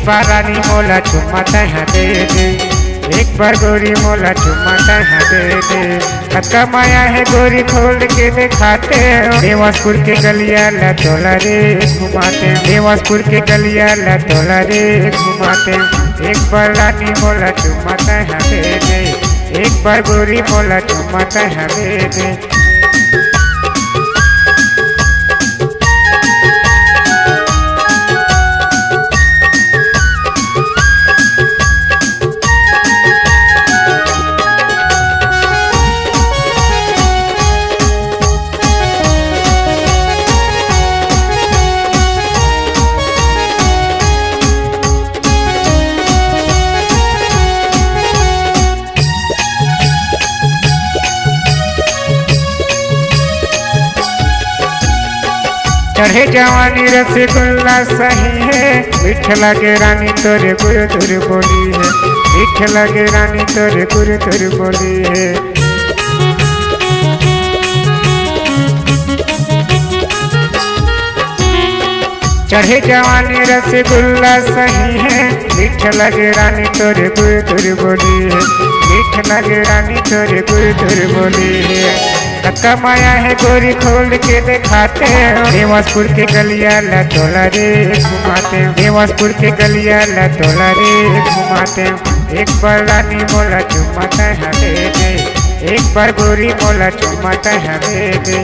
बार रानी मोला चुम्मा तैहा दे दे, एक बार गोरी मोला चुम्मा तैहा दे दे। कत्ता माया है गोरी खोल के दिखाते हो, देवासपुर के गलिया ला तोला रे घुमाते, देवासपुर के गलिया ला तोला रे घुमाते। एक बार रानी मोला चुम्मा तैहा दे दे, एक बार गोरी मोला चुम्मा तैहा दे दे। चढ़े जवानी रसगुल्ला सही है, मीठ लगे रानी तोरे गुरु बोली है, मीठ लगे रानी तोरे गुरु बोली है। चढ़े जवानी रसगुल्ला सही है, मीठ लगे रानी तोरे गुरु बोली है, मीठ लगे रानी तोरे गुरु बोली है। कत्ता माया है गोरी खोल के दिखाते हो, देवासपुर के गलिया ला तोला रे घुमाते, देवासपुर के गलिया ला तोला रे घुमाते। एक बार रानी मोला चुम्मा तैहा दे दे, एक बार गोरी मोला चुम्मा तैहा दे दे।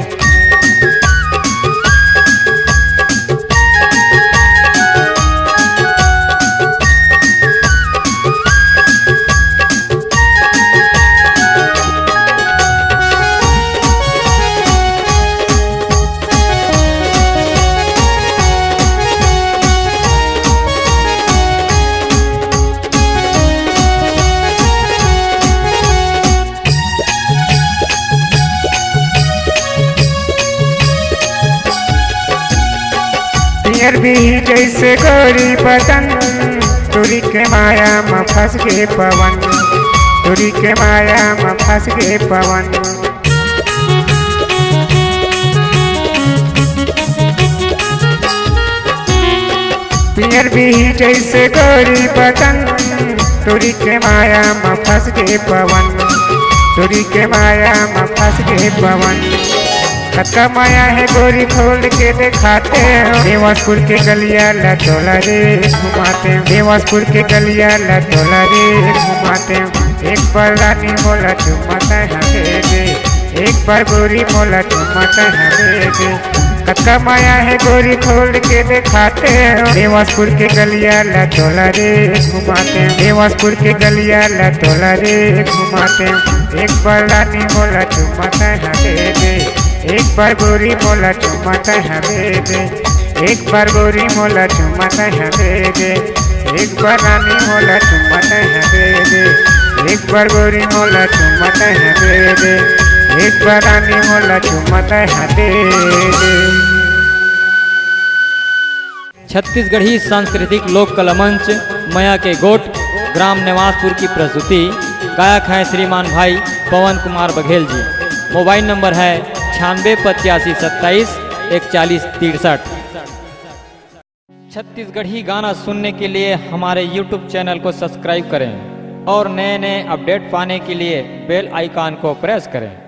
भी जैसे गोरी बदन, तुरी के माया में फंस गए पवन, तुरी के माया में फंस गए पवन। पियर भी जैसे गोरी बदन, तुरी के माया में फंस गए पवन, तुरी के माया में फंस गए पवन। कत्ता माया है गोरी खोल के दिखाते हो, देवासपुर के गलिया ला तोला रे घुमाते, देवासपुर के गलिया ला तोला रे घुमाते। एक बार रानी मोला चुम्मा तैहा दे दे, एक बार गोरी मोला चुम्मा तैहा दे दे। कत्ता माया है गोरी खोल के दिखाते हो, देवासपुर के गलिया ला तोला रे घुमाते, देवासपुर के गलिया ला तोला रे घुमाते। एक बार रानी मोला चुम्मा तैहा दे दे, एक बार गोरी मोला चुम्मा तैहा दे दे, एक बार गोरी मोला चुम्मा तैहा दे दे। एक बार रानी मोला चुम्मा तैहा दे दे, एक बार गोरी मोला चुम्मा तैहा दे दे, एक बार रानी मोला चुम्मा तैहा दे दे। छत्तीसगढ़ी सांस्कृतिक लोक कला मंच मया के गोट ग्राम निवासपुर की प्रस्तुति। गायक हैं श्रीमान भाई पवन कुमार बघेल जी। मोबाइल नंबर है 9685274163। छत्तीसगढ़ी गाना सुनने के लिए हमारे YouTube चैनल को सब्सक्राइब करें और नए नए अपडेट पाने के लिए बेल आइकन को प्रेस करें।